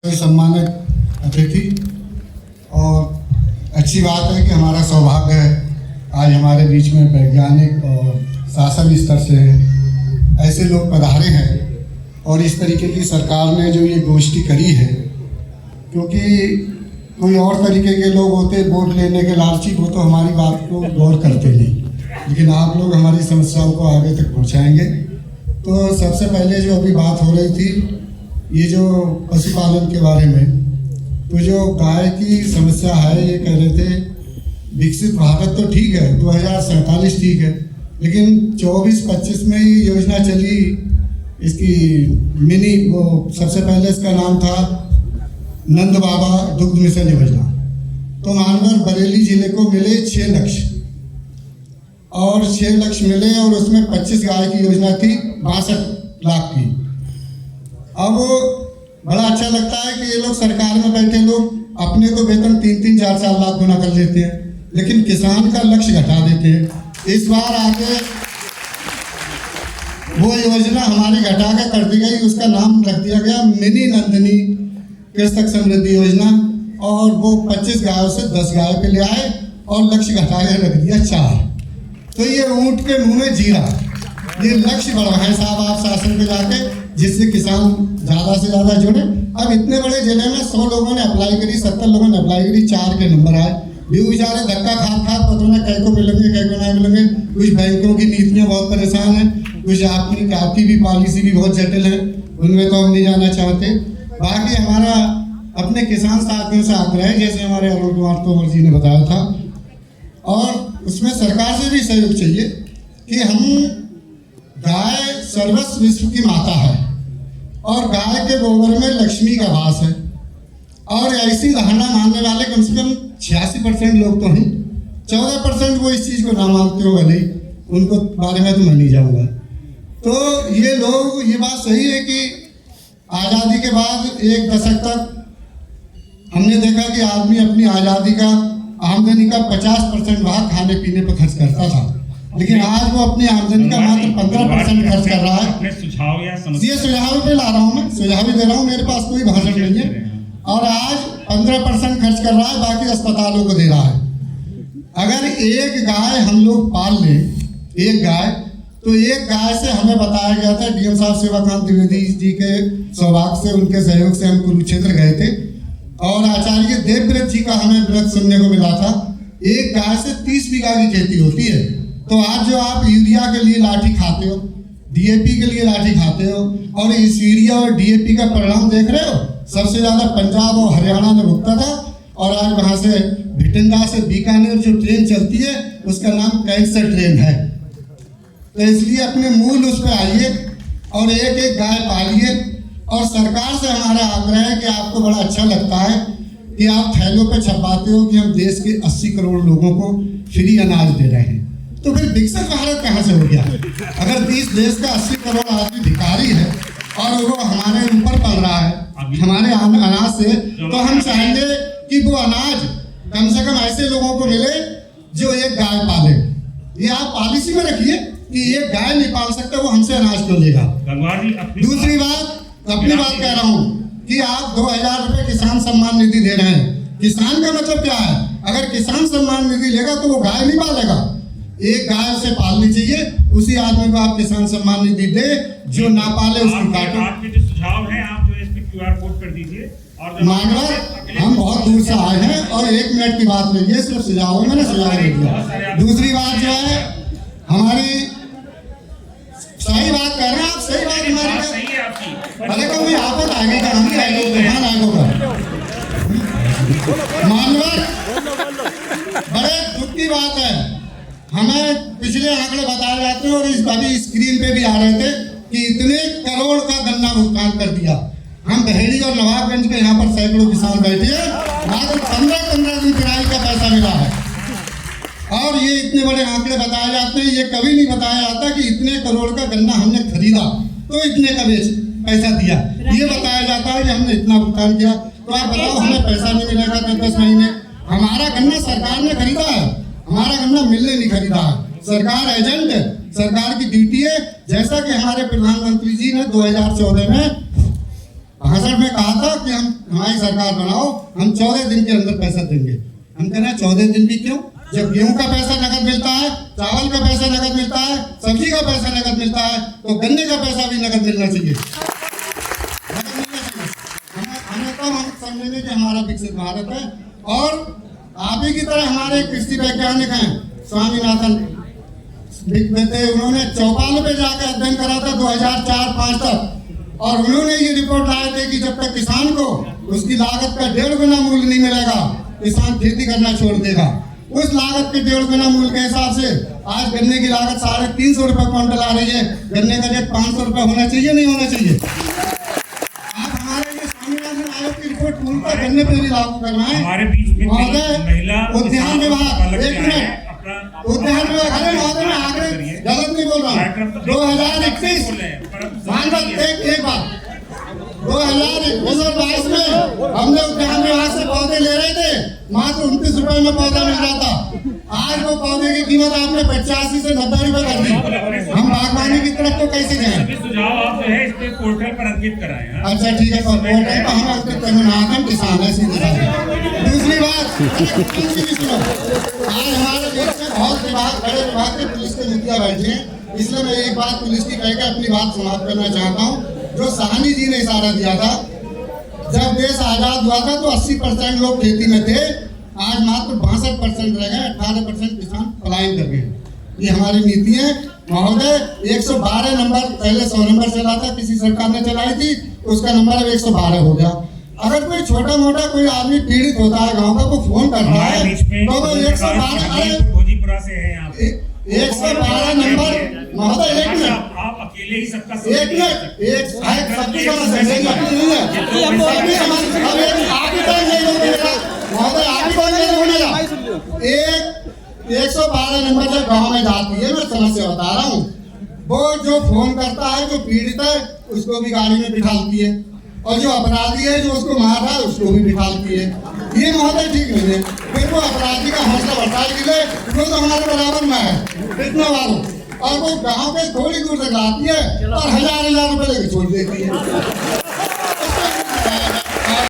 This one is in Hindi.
सम्मानित अतिथि, और अच्छी बात है कि हमारा सौभाग्य है आज हमारे बीच में वैज्ञानिक और शासन स्तर से ऐसे लोग पधारे हैं और इस तरीके की सरकार ने जो ये गोष्ठी करी है, क्योंकि कोई और तरीके के लोग होते वोट लेने के लालची, वो तो हमारी बात को गौर करते नहीं, लेकिन आप लोग हमारी समस्याओं को आगे तक पहुंचाएंगे। तो सबसे पहले जो अभी बात हो रही थी ये जो पशुपालन के बारे में, तो जो गाय की समस्या है, ये कह रहे थे विकसित भारत तो ठीक है, 2047 ठीक है, लेकिन 24-25 में ये योजना चली इसकी मिनी, वो सबसे पहले इसका नाम था नंद बाबा दुग्ध मिशन योजना। तो मानवर बरेली जिले को मिले 6 लक्ष्य, और 6 लक्ष्य मिले और उसमें 25 गाय की योजना थी 62 लाख की। अब बड़ा अच्छा लगता है कि ये लोग सरकार में बैठे लोग अपने तो वेतन 3-3, 4-4 लाख गुना कर लेते हैं, लेकिन किसान का लक्ष्य घटा देते हैं। इस बार आगे वो योजना हमारी घटा कर दी गई, उसका नाम रख दिया गया मिनी नंदिनी कृषक समृद्धि योजना, और वो 25 गायों से 10 गाय पे ले आए और लक्ष्य घटा के रख दिया 4। तो ये ऊँट के मुंह में जीरा, ये लक्ष्य बढ़वाएं साहब आप शासन पे जाके, जिससे किसान ज़्यादा से ज़्यादा जुड़े। अब इतने बड़े जिले में 100 लोगों ने अप्लाई करी, 70 लोगों ने अप्लाई करी, 4 के नंबर आए। भी बेचारे धक्का खा पता ना कई को मिलेंगे कई को नहीं मिलेंगे। कुछ बैंकों की नीतियाँ बहुत परेशान हैं, कुछ आपकी भी पॉलिसी भी बहुत जटिल है, उनमें तो हम नहीं जाना चाहते। बाकी हमारा अपने किसान साथियों से आग्रह है, जैसे हमारे अरुण कुमार तोमर जी ने बताया था, और उसमें सरकार से भी सहयोग चाहिए कि हम गाय सर्वस्व विश्व की माता है और गाय के गोबर में लक्ष्मी का वास है, और ऐसी धारणा मानने वाले कम से कम 86% लोग तो नहीं, 14% वो इस चीज़ को ना मानते हो, भले उनको बारे में तो मैं नहीं जाऊँगा। तो ये लोग, ये बात सही है कि आज़ादी के बाद 1 दशक तक हमने देखा कि आदमी अपनी आज़ादी का आमदनी का 50% वहाँ खाने पीने पर खर्च करता था, लेकिन आज वो अपनी आमदनी का मात्र 15% खर्च कर रहा है। सुझाव या ये सुझाव पे ला रहा हूँ, मैं सुझाव ही दे रहा हूँ, मेरे पास कोई भाषण नहीं है। और आज 15% खर्च कर रहा है, बाकी अस्पतालों को दे रहा है। अगर एक गाय हम लोग पाल लें, एक गाय, तो एक गाय से हमें बताया गया था, डीएम साहब सेवाकांत द्विवेदी जी के सौभाग्य से, उनके सहयोग से हम कुरुक्षेत्र गए थे, और आचार्य देवव्रत जी का हमें व्रत सुनने को मिला था। एक गाय से 30 बीघा की खेती होती है। तो आज जो आप यूरिया के लिए लाठी खाते हो, डीएपी के लिए लाठी खाते हो, और इस यूरिया और डीएपी का परिणाम देख रहे हो, सबसे ज़्यादा पंजाब और हरियाणा में भुगता था, और आज वहाँ से भिटिंडा से बीकानेर जो ट्रेन चलती है उसका नाम कैंसर ट्रेन है। तो इसलिए अपने मूल उस पर आइए और एक एक गाय पालिए। और सरकार से हमारा आग्रह है कि आपको बड़ा अच्छा लगता है कि आप थैलों पे छपाते हो कि हम देश के 80 करोड़ लोगों को फ्री अनाज दे रहे हैं, तो फिर विकसित भारत कहाँ से हो गया? अगर इस देश का 80 करोड़ आदमी भिखारी है और वो हमारे ऊपर पल रहा है हमारे अनाज से, तो हम चाहेंगे कि वो अनाज कम से कम ऐसे लोगों को मिले जो एक गाय पाले। ये आप पॉलिसी में रखिए कि एक गाय नहीं पाल सकता, वो हमसे अनाज क्यों लेगा? दूसरी बात, अपनी बात कह रहा हूँ कि आप 2000 रुपये किसान सम्मान निधि दे रहे हैं। किसान का मतलब क्या है? अगर किसान सम्मान निधि लेगा तो वो गाय नहीं पालेगा, एक गाय से पालनी चाहिए। उसी आदमी को आप किसान सम्मान निधि दे, जो ना पाले उसको काटो। आपके जो सुझाव है, आप जो इस पे QR कोड कर दीजिए। और मानवर, हम बहुत दूर से आए हैं और 1 मिनट की बात नहीं है, सिर्फ सुझाव मैंने सुझाव दे दिया। दूसरी बात जो है हमारी, सही बात कर रहे हैं आप, सही बात हमारी सही है आपकी, भले को कोई आफत आएगी का हम आएगा, तूफान आएगा, मानवर बड़े दुख की बात है। हमें पिछले आंकड़े बताए जाते हैं और इस अभी स्क्रीन पे भी आ रहे थे कि इतने करोड़ का गन्ना भुगतान कर दिया। हम बहेड़ी और नवाबगंज के यहाँ पर सैकड़ों किसान बैठे हैं, मात्र 15-15 दिन किराए का पैसा मिला है। और ये इतने बड़े आंकड़े बताए जाते हैं, ये कभी नहीं बताया जाता कि इतने करोड़ का गन्ना हमने खरीदा तो इतने का पैसा दिया। ये बताया जाता है कि हमने इतना भुगतान किया। तो आप बताओ, हमें पैसा नहीं मिलेगा 10 महीने? हमारा गन्ना सरकार ने खरीदा है, हमारा गन्ना मिलने नहीं खरीदा है। सरकार एजेंट है, सरकार की ड्यूटी है। जैसा कि हमारे प्रधानमंत्री जी ने 2014 में भाषण में कहा था कि हम सरकार बनाओ, हम 14 दिन के अंदर पैसा देंगे। हम कह रहे हैं 14 दिन भी क्यों, जब गेहूं का पैसा नकद मिलता है, चावल का पैसा नकद मिलता है, सब्जी का पैसा नकद मिलता है, तो गन्ने का पैसा भी नकद मिलना चाहिए। हमें तो हम समझेंगे कि हमारा विकसित भारत है। और आप ही की तरह हमारे कृषि वैज्ञानिक हैं स्वामीनाथन, उन्होंने चौपाल पे जाकर अध्ययन करा था 2004-5 तक, और उन्होंने ये रिपोर्ट लाए थे कि जब तक किसान को उसकी लागत का 1.5 गुना मूल्य नहीं मिलेगा, किसान खेती करना छोड़ देगा। उस लागत के 1.5 गुना मूल्य के हिसाब से आज गन्ने की लागत 350 रुपए क्विंटल आ रही है। गन्ने का रेट 500 रुपए होना चाहिए, नहीं होना चाहिए? आप हमारे लिए स्वामीनाथन आयोग की रिपोर्ट पूर्णतः गन्ने पे भी लागू करवाएं। हमारे बीच में महिला उद्यान विभाग, एक मिनट, उद्यान विभाग, अरे महोदय मैं आगे गलत नहीं बोल रहा हूँ। 2021 एक बात 2021 में हमने उद्यान विभाग से पौधे ले रहे थे, मात्र 29 रुपए में पौधा मिल रहा था। आज वो पौधे की कीमत आपने 85 से 90 रुपए कर दी। हम बागवानी की तरफ तो कैसे जाएं? सुझाव आप जो है इस पे पोर्टल पर अंकित कराएं। अच्छा ठीक है, पोर्टल पर हम अंकित करना, हम किसान है सीधे। दूसरी बात, आज हमारे देश में बहुत विभाग, बड़े विभाग के पुलिस के मुखिया बैठे हैं, इसलिए मैं एक बात पुलिस की कहकर अपनी बात समाप्त करना चाहता हूँ। जो साहनी जी ने इशारा दिया था, जब देश आजाद हुआ था तो 80% लोग खेती में थे, आज मात्र 62% रह गए, 18% किसान पलायन कर गए। ये हमारी नीति है महोदय। 112 नंबर, पहले 100 नंबर चला था, किसी सरकार ने चलाई थी, उसका नंबर अब 112 हो गया। अगर कोई छोटा मोटा कोई आदमी पीड़ित होता है गांव का, वो फोन करता है तो वो 112 से है यहाँ 112 नंबर महोदय। एक मिनट, आप अकेले ही सबका एक मिनट, एक सबकी समस्या नहीं है आप ही टाइम नहीं बोलेगा महोदय, आप ही टाइम नहीं बोलेगा। 112 नंबर जब गांव में जाती है, मैं समस्या बता रहा हूँ, वो जो फोन करता है, जो पीड़ित है उसको भी गाड़ी में बिठाती है, और जो अपराधी है जो उसको मार रहा है उसको भी बिठाती है। ये महोदय ठीक नहीं है। फिर वो अपराधी का हौसला बढ़ा के लिए वो तो हमारे बराबर में है इतना वालों, और वो गांव के थोड़ी दूर तक लाती है और 1000 रुपए लेके छोड़ देती है।